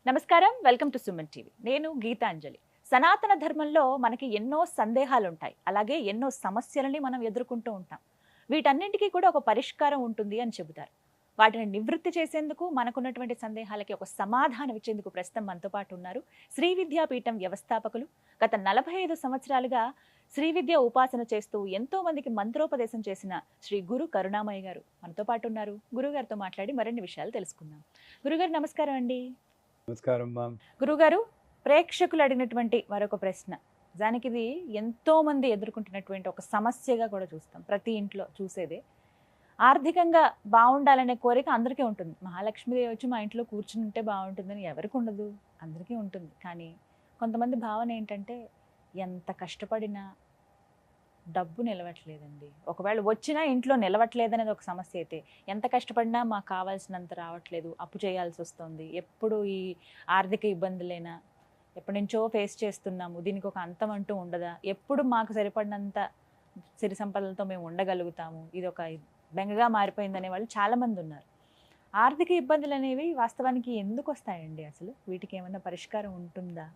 నమస్కారం, welcome to Suman TV. నేను గీతాంజలి. సనాతన ధర్మంలో మనకి ఎన్నో సందేహాలు ఉంటాయి, అలాగే ఎన్నో సమస్యలని మనం ఎదుర్కొంటూ ఉంటాం. వీటన్నింటికీ కూడా ఒక పరిష్కారం ఉంటుంది అని చెబుతారు. వాటిని నివృత్తి చేసేందుకు, మనకున్నటువంటి సందేహాలకి ఒక సమాధానం ఇచ్చేందుకు ప్రస్తుతం మనతో పాటు ఉన్నారు శ్రీ విద్యాపీఠం వ్యవస్థాపకులు. గత 45 సంవత్సరాలుగా శ్రీ విద్య ఉపాసన చేస్తూ ఎంతో మందికి మంత్రోపదేశం చేసిన శ్రీ గురు కరుణామయ్య గారు మనతో పాటు ఉన్నారు. గురుగారితో మాట్లాడి మరిన్ని విషయాలు తెలుసుకుందాం. గురుగారు నమస్కారం అండి. నమస్కారం మా. గురుగారు, ప్రేక్షకులు అడిగినటువంటి మరొక ప్రశ్న, దానికి ఇది ఎంతో మంది ఎదుర్కొంటున్నటువంటి ఒక సమస్యగా కూడా చూస్తాం. ప్రతి ఇంట్లో చూసేదే. ఆర్థికంగా బాగుండాలనే కోరిక అందరికీ ఉంటుంది. మహాలక్ష్మీదేవి వచ్చి మా ఇంట్లో కూర్చుని ఉంటే బాగుంటుందని ఎవరికి ఉండదు, అందరికీ ఉంటుంది. కానీ కొంతమంది భావన ఏంటంటే, ఎంత కష్టపడినా డబ్బు నిలవట్లేదండి. ఒకవేళ వచ్చినా ఇంట్లో నిలవట్లేదనేది ఒక సమస్య అయితే, ఎంత కష్టపడినా మాకు కావాల్సినంత రావట్లేదు, అప్పు చేయాల్సి వస్తుంది, ఎప్పుడు ఈ ఆర్థిక ఇబ్బందులైనా ఎప్పటి నుంచో ఫేస్ చేస్తున్నాము, దీనికి ఒక అంతం అంటూ ఉండదా, ఎప్పుడు మాకు సరిపడినంత సిరి సంపదలతో మేము ఉండగలుగుతాము, ఇది ఒక బెంగగా మారిపోయిందనే వాళ్ళు చాలామంది ఉన్నారు. ఆర్థిక ఇబ్బందులు అనేవి వాస్తవానికి ఎందుకు వస్తాయండి? అసలు వీటికి ఏమైనా పరిష్కారం ఉంటుందా?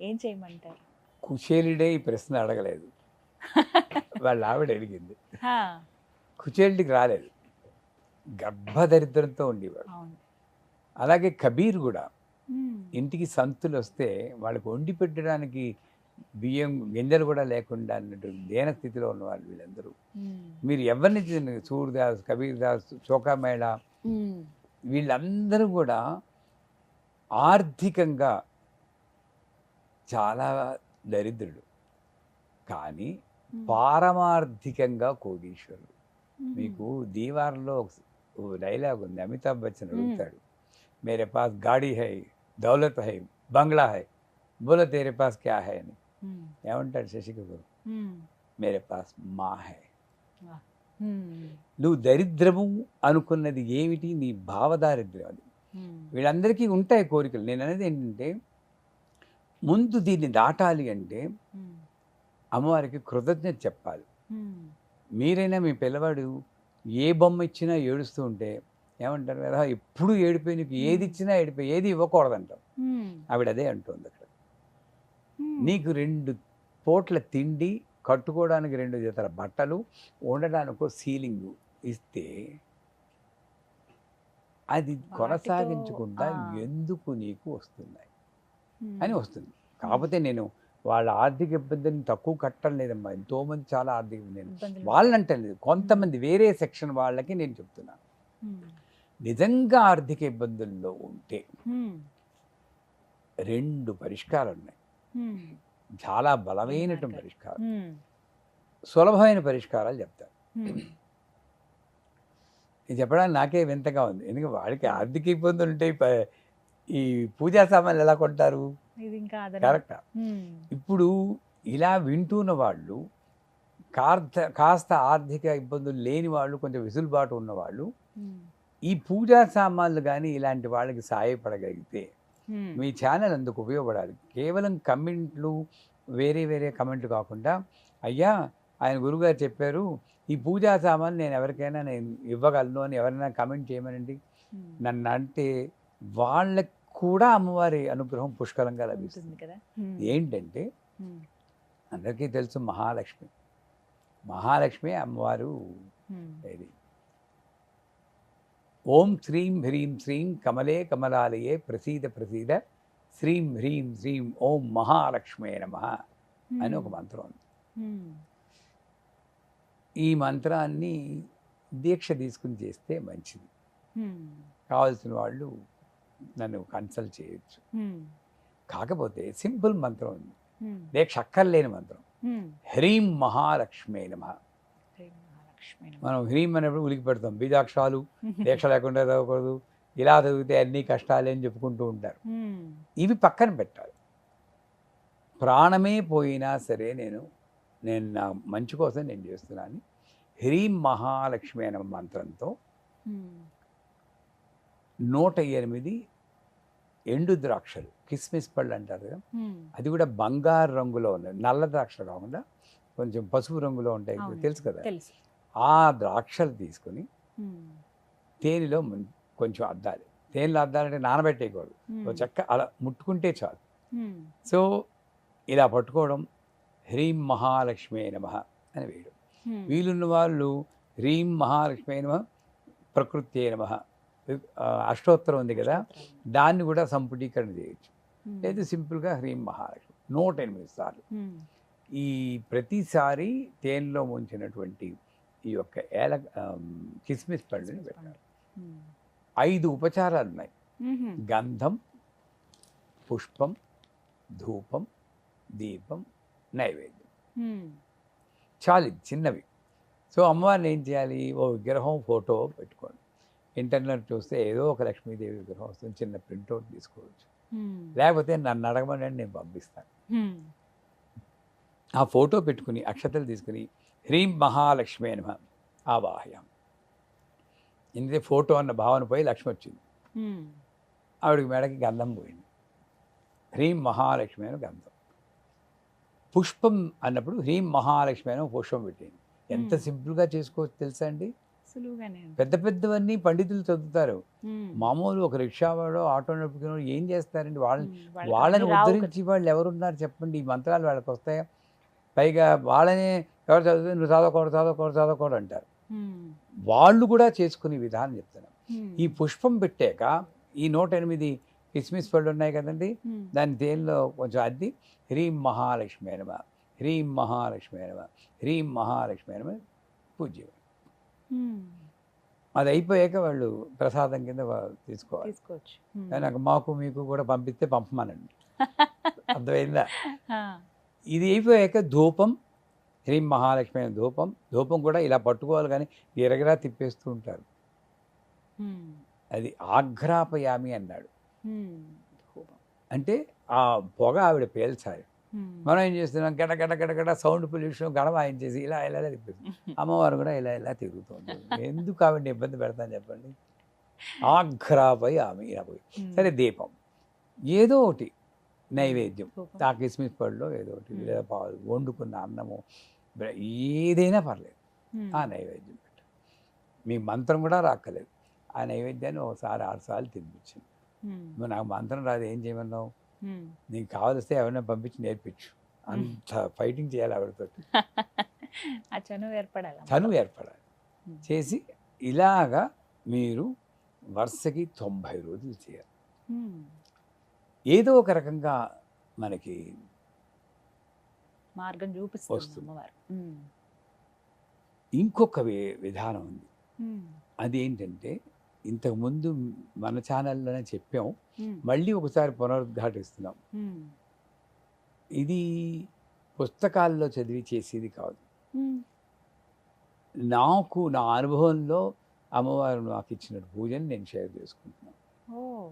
ఏం చేయమంటారు? కుచేలుడే ఈ ప్రశ్న అడగలేదు, వాళ్ళ ఆవిడ అడిగింది. హా, కుచేలుడికి రాలేదు, గర్భదరిద్రంతో ఉండేవాడు. అవును. అలాగే కబీర్ కూడా మ్మ్. ఇంటికి సంతులు వస్తే వాళ్ళకి వండి పెట్టడానికి బియ్యం గింజలు కూడా లేకుండా అన్నట్టు దేన స్థితిలో ఉన్నవాళ్ళు వీళ్ళందరూ. మ్మ్. మీరు ఎవరిని చూడండి, సూర్దాస్, కబీర్ దాస్, చోకామేళ, మ్మ్. వీళ్ళందరూ కూడా ఆర్థికంగా చాలా దరిద్రులు, కానీ పారమార్థికంగా కోటీశ్వరులు. మీకు దీవార్లో ఒక డైలాగ్ ఉంది, అమితాబ్ బచ్చన్ అడుగుతాడు, మేరే పాస్ గాడి హై, దౌలత్ హై, బంగ్లా హై, బోలో తేరే పాస్ క్యా హై అని. ఏమంటాడు శశి కపూర్? మేరే పాస్ మా హై. నువ్వు దరిద్రము అనుకున్నది ఏమిటి? నీ భావదారిద్ర్యం అది. వీళ్ళందరికీ ఉంటాయి కోరికలు. నేను అనేది ఏంటంటే, ముందు దీన్ని దాటాలి అంటే అమ్మవారికి కృతజ్ఞత చెప్పాలి. మీరైనా మీ పిల్లవాడు ఏ బొమ్మ ఇచ్చినా ఏడుస్తూ ఉంటే ఏమంటారు కదా, ఎప్పుడు ఏడిపోయి, నీకు ఏది ఇచ్చినా ఏడిపోయి, ఏది ఇవ్వకూడదంటాం. ఆవిడ అదే అంటుంది అక్కడ. నీకు 2 పూట్ల తిండి, కట్టుకోవడానికి 2 జతల బట్టలు, ఉండడానికో సీలింగ్ ఇస్తే అది కొనసాగించకుండా ఎందుకు నీకు వస్తున్నాయి అని వస్తుంది. కాకపోతే నేను వాళ్ళ ఆర్థిక ఇబ్బందిని తక్కువ కట్టడం లేదమ్మా. ఎంతోమంది చాలా ఆర్థిక నేను వాళ్ళంటే లేదు, కొంతమంది వేరే సెక్షన్ వాళ్ళకి నేను చెప్తున్నాను. నిజంగా ఆర్థిక ఇబ్బందుల్లో ఉంటే 2 పరిష్కారాలు ఉన్నాయి, చాలా బలమైనటువంటి పరిష్కారం, సులభమైన పరిష్కారాలు చెప్తారు. ఇది చెప్పడానికి నాకే వింతగా ఉంది, ఎందుకంటే వాళ్ళకి ఆర్థిక ఇబ్బందులు ఉంటాయి, ఈ పూజా సామాన్లు ఎలా కొంటారు? కరెక్టా? ఇప్పుడు ఇలా వింటున్న వాళ్ళు, కాస్త ఆర్థిక ఇబ్బందులు లేని వాళ్ళు, కొంచెం వెసులుబాటు ఉన్నవాళ్ళు ఈ పూజా సామాన్లు కానీ ఇలాంటి వాళ్ళకి సహాయపడగలిగితే మీ ఛానల్ అందుకు ఉపయోగపడాలి. కేవలం కమెంట్లు, వేరే వేరే కమెంట్లు కాకుండా, అయ్యా ఆయన గురుగారు చెప్పారు ఈ పూజా సామాన్లు నేను ఎవరికైనా నేను ఇవ్వగలను అని ఎవరైనా కమెంట్ చేయమనండి. నన్ను అంటే వాళ్ళకి కూడా అమ్మవారి అనుగ్రహం పుష్కలంగా లభిస్తుంది కదా. ఏంటంటే అందరికీ తెలుసు, మహాలక్ష్మి అమ్మవారు. ఇది ఓం శ్రీం హ్రీం శ్రీం కమలే కమలాలయే ప్రసీద ప్రసీద శ్రీం హ్రీం శ్రీం ఓం మహాలక్ష్మే నమః అని ఒక మంత్రం ఉంది. ఈ మంత్రాన్ని దీక్ష తీసుకుని చేస్తే మంచిది. కావాల్సిన వాళ్ళు నన్ను కన్సల్ట్ చేయొచ్చు. కాకపోతే సింపుల్ మంత్రం ఉంది, దీక్ష అక్కర్లేని మంత్రం, హ్రీం మహాలక్ష్మే నమః. మనం హ్రీం అనేప్పుడు ఉలికి పెడతాం, బీజాక్షరాలు దీక్ష లేకుండా చదవకూడదు, ఇలా చదివితే అన్ని కష్టాలే అని చెప్పుకుంటూ ఉంటారు. ఇవి పక్కన పెట్టాలి. ప్రాణమే పోయినా సరే నేను నా మంచి కోసం నేను చేస్తున్నాను. హ్రీం మహాలక్ష్మి అనే మంత్రంతో 108 ఎండు ద్రాక్షలు, కిస్మిస్ పళ్ళు అంటారు కదా, అది కూడా బంగారు రంగులో ఉన్నాయి, నల్ల ద్రాక్ష కాకుండా కొంచెం పసుపు రంగులో ఉంటాయి, తెలుసు కదా. ఆ ద్రాక్షలు తీసుకుని తేనెలో కొంచెం అద్దాలి. తేనెలో అద్దాలంటే నానబెట్టేయకూడదు. ఒక చెక్క అలా ముట్టుకుంటే చాలు. హ్మ్. సో ఇలా పట్టుకోవడం, హ్రీం మహాలక్ష్మే నమః అని వేయడం. హ్మ్. వీలున్న వాళ్ళు హ్రీం మహాలక్ష్మే నమః ప్రకృత్యే నమః అష్టోత్తరం ఉంది కదా, దాన్ని కూడా సంపుటీకరణ చేయొచ్చు. హ్మ్. లేదు సింపుల్గా హ్రీం మహాలక్ష్మి 108 సార్లు. హ్మ్. ఈ ప్రతిసారి తేనెలో ముంచినటువంటి ఈ యొక్క కిస్మిస్ పండుని పెట్టాలి. హ్మ్. 5 ఉపచారాలు ఉన్నాయి. మ్హూ. గంధం, పుష్పం, ధూపం, దీపం, నైవేద్యం. హ్మ్. చాలు ఇది చిన్నవి. సో అమ్మవారిని ఏం చేయాలి, ఓ విగ్రహం ఫోటో పెట్టుకోండి. ఇంటర్నెట్ చూస్తే ఏదో ఒక లక్ష్మీదేవి విగ్రహం వస్తుంది, చిన్న ప్రింట్అవుట్ తీసుకోవచ్చు. హ్మ్. లేకపోతే నన్ను అడగమని నేను పంపిస్తాను. హ్మ్. ఆ ఫోటో పెట్టుకుని అక్షతలు తీసుకుని హ్రీం మహాలక్ష్మి నమః ఆవాహయామి. ఎందుకంటే ఫోటో అన్న భావన పోయి లక్ష్మి వచ్చింది. హ్మ్. ఆవిడకి మెడకి గంధం పోయింది. హ్రీం మహాలక్ష్మి అని గంధం. పుష్పం అన్నప్పుడు హ్రీం మహాలక్ష్మి అని పుష్పం పెట్టింది. ఎంత సింపుల్గా చేసుకోవచ్చు తెలుసా అండి. సులువుగానే ఉంది. పెద్ద పెద్దవన్నీ పండితులు చదువుతారు. హ్మ్. మామూలు ఒక రిక్షా వాడో ఆటో నడుపుకునే ఏం చేస్తారండి, వాళ్ళకి వాళ్ళని అన్నీ రావు ఉద్ధరించి వాళ్ళు ఎవరున్నారు చెప్పండి. ఈ మంత్రాలు వాళ్ళకి వస్తాయా? పైగా వాళ్ళనే ఎవరు చదివితే నువ్వు చదవకూడదు అంటారు. హ్మ్. వాళ్ళు కూడా చేసుకునే విధానం చెప్తున్నాం. హ్మ్. ఈ పుష్పం పెట్టాక ఈ 108 కిస్మిస్ పళ్ళు ఉన్నాయి కదండి, హ్మ్. దాని తేనెలో కొంచెం అద్ది హ్రీం మహాలక్ష్మి నమః, హ్రీం మహాలక్ష్మి నమః, హ్రీం మహాలక్ష్మి నమః పూజ్యం. హ్మ్. అది అయిపోయాక వాళ్ళు ప్రసాదం కింద తీసుకోవాలి. తీసుకోవచ్చు. హ్మ్. కానీ నాకు మాకు మీకు కూడా పంపిస్తే పంపమనండి. అర్థమైందా? ఆ. ఇది అయిపోయాక ధూపం, హ్రీం మహాలక్ష్మి అయిన ధూపం. ధూపం కూడా ఇలా పట్టుకోవాలి, కానీ ఎరగరా తిప్పేస్తూ ఉంటారు. హ్మ్. అది ఆఘ్రాపయామి అన్నాడు. హ్మ్. అంటే ఆ పొగ ఆవిడ పేల్చాలి. హ్మ్. మనం ఏం చేస్తున్నాం, గడ గడ గడ గడ సౌండ్ పొల్యూషన్ గడ వాయించేసి ఇలా ఇలా ఇలా తిప్పేస్తాం. అమ్మవారు కూడా ఇలా ఇలా తిరుగుతుంది. ఎందుకు ఆవిడని ఇబ్బంది పెడతాను చెప్పండి. ఆఘ్రాపయామి ఇలా పోయి. సరే దీపం, ఏదో ఒకటి నైవేద్యం, ధూపం. ఆ కిస్మిస్ పళ్ళలో ఏదో ఒకటి లేదా పాలు, వండుకున్న అన్నము, ఏదైనా పర్లేదు, హ్మ్. ఆ నైవేద్యం పెట్టు. మీ మంత్రం కూడా రాక్కలేదు. ఆ నైవేద్యాన్ని ఒకసారి 6 సార్లు తినిపించింది. హ్మ్. నువ్వు నాకు మంత్రం రాదు ఏం చేయమన్నావు, హ్మ్. నీకు కావలిస్తే ఎవరైనా పంపించి నేర్పించు. అంత ఫైటింగ్ చేయాలి ఆవిడతో. ఆ చనువు ఏర్పడాలి. చనువు ఏర్పడాలి. చేసి ఇలాగా మీరు వరుసకి 90 రోజులు చేయాలి. హ్మ్. ఏదో ఒక రకంగా మనకి మార్గం చూపిస్తుంది వస్తుంది. అమ్మవారు. హ్మ్. ఇంకొక విధానం ఉంది. హ్మ్. అదేంటంటే ఇంతకుముందు మన ఛానల్లోనే చెప్పాం, హ్మ్. మళ్ళీ ఒకసారి పునరుద్ఘాటిస్తున్నాం. హ్మ్. ఇది పుస్తకాల్లో చదివి చేసేది కాదు. హ్మ్. నాకు నా అనుభవంలో అమ్మవారు నాకు ఇచ్చిన పూజని నేను షేర్ చేసుకుంటున్నాను. ఓహ్!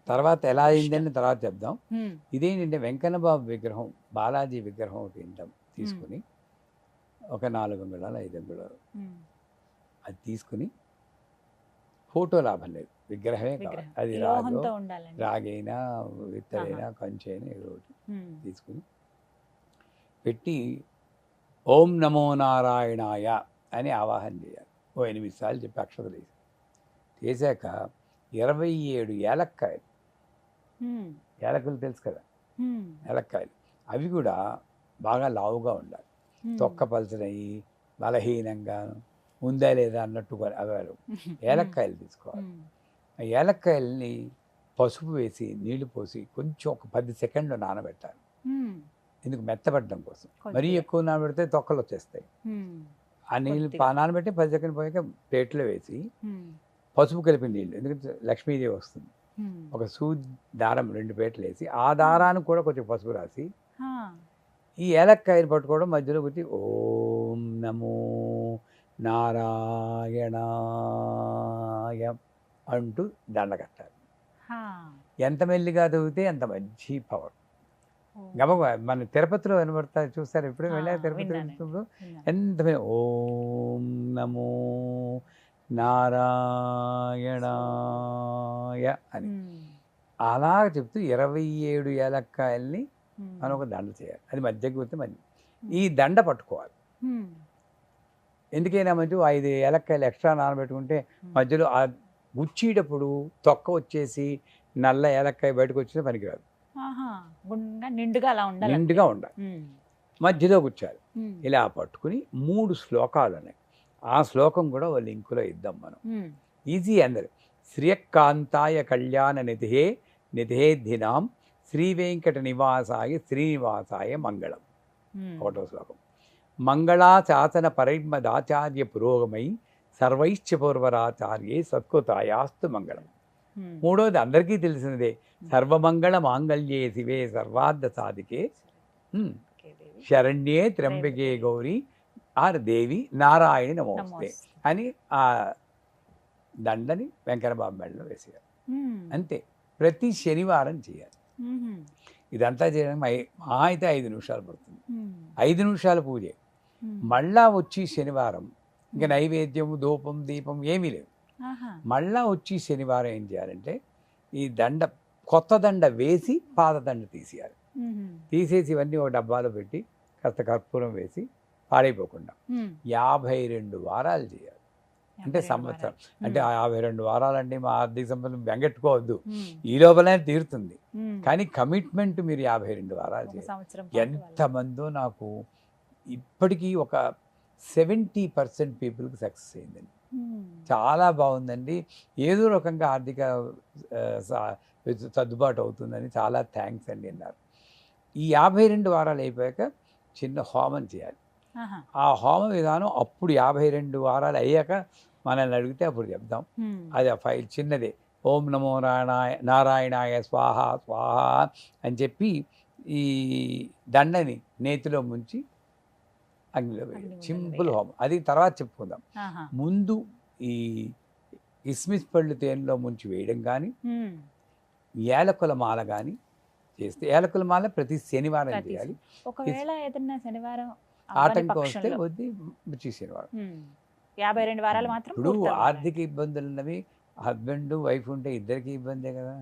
తర్వాత ఎలా అయిందని తర్వాత చెప్దాం. హ్మ్. ఇదేంటంటే వెంకన్న బాబు విగ్రహం, బాలాజీ విగ్రహం ఒకటి తీసుకుని ఒక 4 అంగుళాలు 5 అంగుళాలు హ్మ్. అది తీసుకుని, ఫోటో లాభం లేదు, విగ్రహమే కావాలి. విగ్రహం. అది లోహంతో ఉండాలండి. రాగైనా విత్తలైనా కంచైనా ఏదో ఒకటి హ్మ్. తీసుకుని పెట్టి ఓం నమో నారాయణాయ అని ఆవాహన చేయాలి. ఓ 8 సార్లు చెప్పి అక్షతలు వేసి చేశాక 27 ఏలక్కాయలు, హ్మ్. ఏలకులు తెలుసు కదా, హ్మ్. ఏలక్కాయలు అవి కూడా బాగా లావుగా ఉండాలి. హ్మ్. తొక్క పలచనయి బలహీనంగా ఉందా లేదా అన్నట్టు అవి ఏలక్కాయలు తీసుకోవాలి. హ్మ్. ఆ ఏలక్కాయలని పసుపు వేసి నీళ్లు పోసి కొంచెం ఒక 10 సెకండ్లు నానబెట్టాలి. హ్మ్. ఎందుకు మెత్తబడడం కోసం. మరీ కొద్దిగా. ఎక్కువ నానబెడితే తొక్కలు వచ్చేస్తాయి. హ్మ్. ఆ నీళ్ళు కొద్దిగా. నానబెట్టి 10 సెకండ్ పోయాక ప్లేట్లో వేసి హ్మ్. పసుపు కలిపిన నీళ్ళు, ఎందుకంటే లక్ష్మీదేవి వస్తుంది. హ్మ్. ఒక సూది దారం 2 పేటలు వేసి ఆ దారానికి కూడా కొంచెం పసుపు రాసి ఆ. ఈ ఏలక్కాయలు పట్టుకోవడం, మధ్యలో పెట్టి ఓం నమో నారాయణాయ అంటూ దండ కట్టాలి. హా. ఎంత మెల్లిగా చదివితే అంత మంచి పవర్. ఓహ్! గబగబా మన తిరుపతిలో వినబడతారు, చూస్తారు ఎప్పుడు ఆ, వెళ్ళారు తిరుపతి విన్నానండి. వెళ్తున్నప్పుడు విన్నాను. ఎంత ఓం నమో నారాయణాయ అని హ్మ్. అలా చెప్తూ 27 ఏలక్కాయల్ని హ్మ్. మనం ఒక దండ చేయాలి. అది మధ్యకి పోతే మంచి. హ్మ్. ఈ దండ పట్టుకోవాలి. హ్మ్. ఎందుకైనా మంచి 5 ఏలక్కాయలు ఎక్స్ట్రా నానబెట్టుకుంటే హ్మ్. మధ్యలో గుచ్చేటప్పుడు తొక్క వచ్చేసి నల్ల ఏలక్కాయ బయటకు వచ్చినా పనికిరాదు, ఆహా, నిండుగా అలా ఉండాలి. నిండుగా ఉండాలి. మధ్యలో గుచ్చాలి. ఇలా పట్టుకుని 3 శ్లోకాలు ఉన్నాయి. ఆ శ్లోకం కూడా ఓ లింకులో ఇద్దాం మనం. ఈజీ అందరు. శ్రియకాంతాయ కళ్యాణ నిధే నిధే దినాం శ్రీ వెంకట నివాసాయ శ్రీనివాసాయ మంగళం. ఒకటో శ్లోకం. మంగళాశాసన పరిమదాచార్య పురోగమై సర్వైశ్చ పూర్వరాచార్యే సత్కృతాయాస్తు మంగళం. మూడోది అందరికీ తెలిసినదే, సర్వమంగళ మాంగళ్యే శివే సర్వార్థ సాధికే శరణ్యే త్ర్యంబకే గౌరీ ఆర్ దేవి నారాయణి నమోస్తే అని ఆ దండని వెంకటబాబు మెడలో వేసేయాలి. అంతే. ప్రతి శనివారం చేయాలి. ఇదంతా చేయడానికి మహా అయితే 5 నిమిషాలు పడుతుంది. 5 నిమిషాల పూజే. మళ్ళా వచ్చి శనివారం ఇంకా నైవేద్యం ధూపం దీపం ఏమీ లేవు. మళ్ళా వచ్చి శనివారం ఏం చేయాలంటే ఈ దండ కొత్త దండ వేసి పాత దండ తీసేయాలి. తీసేసి ఇవన్నీ ఒక డబ్బాలో పెట్టి కాస్త కర్పూరం వేసి పాడైపోకుండా 52 వారాలు చేయాలి. అంటే సంవత్సరం అంటే 52 వారాలండి మా ఆర్థిక సంపద బెంగెట్టుకోవద్దు, ఈ లోపలనే తీరుతుంది. కానీ కమిట్మెంట్ మీరు 52 వారాలు చేయాలి. ఎంతమందో నాకు ఇప్పటికీ ఒక 70% పీపుల్కి సక్సెస్ అయిందండి. చాలా బాగుందండి, ఏదో రకంగా ఆర్థిక సర్దుబాటు అవుతుందని చాలా థ్యాంక్స్ అండి అన్నారు. ఈ 52 వారాలు అయిపోయాక చిన్న హోమం చేయాలి. ఆ హోమ విధానం అప్పుడు 52 వారాలు అయ్యాక మనల్ని అడిగితే అప్పుడు చెప్దాం. అది ఆ ఫైల్ చిన్నదే. ఓం నమో నారాయణాయ స్వాహ స్వాహ అని చెప్పి ఈ దండని నేతిలో ముంచి అగ్నిలో వేయాలి. సింపుల్ హోమం. అది తర్వాత చెప్పుకుందాం. ముందు ఈ కిస్మిస్ పళ్ళు తేనెలో ముంచి వేయడం కానీ ఏలకుల మాల కానీ చేస్తే, ఏలకుల మాల ప్రతి శనివారం చేయాలి. ఒకవేళ ఏదన్నా శనివారం ఆటంకం వస్తే వద్ది వచ్చి శనివారం. 52 వారాలు మాత్రం. ఇప్పుడు ఆర్థిక ఇబ్బందులు ఉన్నవి, హస్బెండ్ వైఫ్ ఉంటే ఇద్దరికి ఇబ్బందే కదా,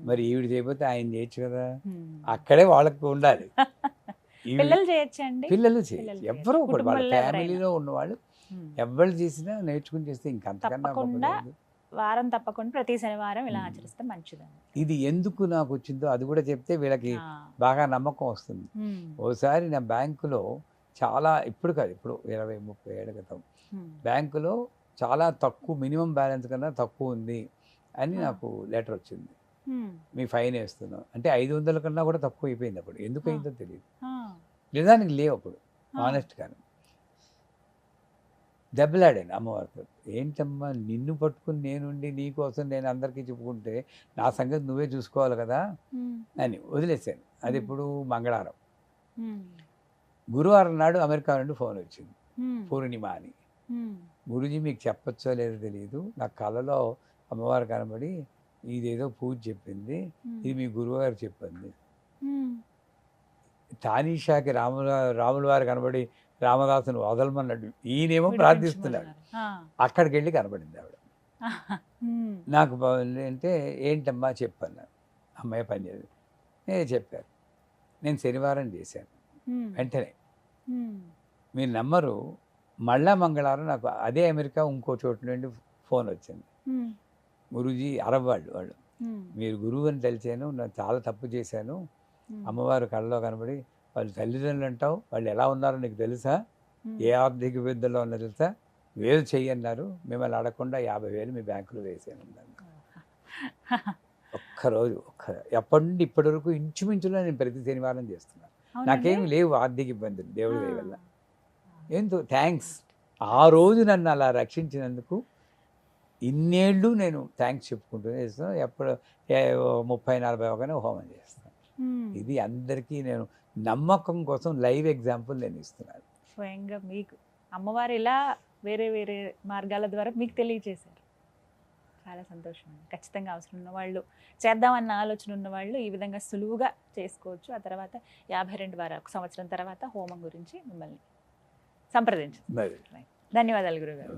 మరి ఈవిడ చేయకపోతే ఆయన చేయొచ్చు కదా, అక్కడే వాళ్ళకి ఉండాలి. పిల్లలు చేయొచ్చండి, పిల్లలు చేయొచ్చు, ఎవరో ఒకటి వాళ్ళ ఫ్యామిలీలో ఉన్నవాళ్ళు ఎవరు చేసినా నేర్చుకుని చేస్తే ఇంకంతకన్నా వారం తప్పకుండా ప్రతి శనివారం ఇలా ఆచరిస్తే మంచిదండి. ఇది ఎందుకు నాకు వచ్చిందో అది కూడా చెప్తే వీళ్ళకి బాగా నమ్మకం వస్తుంది. ఓసారి నా బ్యాంకులో చాలా, ఇప్పుడు కాదు, ఇప్పుడు 20-30 ఏళ్ళ క్రితం బ్యాంకులో చాలా తక్కువ, మినిమం బ్యాలెన్స్ కన్నా తక్కువ ఉంది అని నాకు లెటర్ వచ్చింది. మీ ఫైన్ వేస్తున్నాం అంటే 500 కన్నా కూడా తక్కువ అయిపోయింది. అప్పుడు ఎందుకు అయిందో తెలియదు, నిజానికి లేవు అప్పుడు, ఆనెస్ట్గాను. దెబ్బలాడాను అమ్మవారితో. ఏంటమ్మా నిన్ను పట్టుకుని నేనుండి నీకోసం నేను అందరికీ చెప్పుకుంటే నా సంగతి నువ్వే చూసుకోవాలి కదా అని వదిలేసాను. అది ఇప్పుడు మంగళవారం. గురువారం నాడు అమెరికా నుండి ఫోన్ వచ్చింది, పూర్ణిమ అని. గురుజీ మీకు చెప్పచ్చో లేదో తెలియదు, నా కళలో అమ్మవారు కనబడి ఇదేదో పూజ చెప్పింది, ఇది మీ గురువుగారు చెప్పింది. తానీషాకి రాముల వారు కనబడి రామదాసును వదలమన్నాడు, ఈయనేమో ప్రార్థిస్తున్నాడు. అక్కడికి వెళ్ళి కనబడింది ఆవిడ. నాకు అంటే ఏంటమ్మా చెప్పన్నాను. అమ్మాయి పని చేయదు. చెప్పారు. నేను శనివారం చేశాను. వెంటనే మీరు నమ్మరు, మళ్ళా మంగళవారం నాకు అదే అమెరికా ఇంకో చోటు నుండి ఫోన్ వచ్చింది. గురూజీ అరబ్ వాళ్ళు, మీరు గురువు అని తెలిసాను, నేను చాలా తప్పు చేశాను, అమ్మవారు కళ్ళలో కనబడి వాళ్ళు తల్లిదండ్రులు అంటావు, వాళ్ళు ఎలా ఉన్నారో నీకు తెలుసా, ఏ ఆర్థిక విద్యలో ఉన్నా తెలుసా, వేలు చెయ్యన్నారు, మిమ్మల్ని అడగకుండా 50,000 మీ బ్యాంకులో వేసాను. ఒక్కరోజు ఎప్పటి నుండి ఇప్పటి వరకు ఇంచుమించులో నేను ప్రతి శనివారం చేస్తున్నాను. నాకేమి లేవు ఆర్థిక ఇబ్బందులు, దేవుడి దయ వల్ల. ఎంతో థ్యాంక్స్. ఆ రోజు నన్ను అలా రక్షించినందుకు ఇన్నేళ్ళు నేను థ్యాంక్స్ చెప్పుకుంటూనే చేస్తాను. ఎప్పుడు 30-40 హోమం చేస్తాను. ఇది అందరికీ నేను నమ్మకం కోసం లైవ్ ఎగ్జాంపుల్ నేను ఇస్తున్నాను. స్వయంగా మీకు అమ్మవారు ఇలా వేరే వేరే మార్గాల ద్వారా మీకు తెలియజేశారు. చాలా సంతోషం అండి. ఖచ్చితంగా అవసరం ఉన్న వాళ్ళు, చేద్దామన్న ఆలోచన ఉన్న వాళ్ళు ఈ విధంగా సులువుగా చేసుకోవచ్చు. ఆ తర్వాత 52 వారాలు, 1 సంవత్సరం తర్వాత హోమం గురించి మిమ్మల్ని సంప్రదించండి. ధన్యవాదాలు గురుగారు.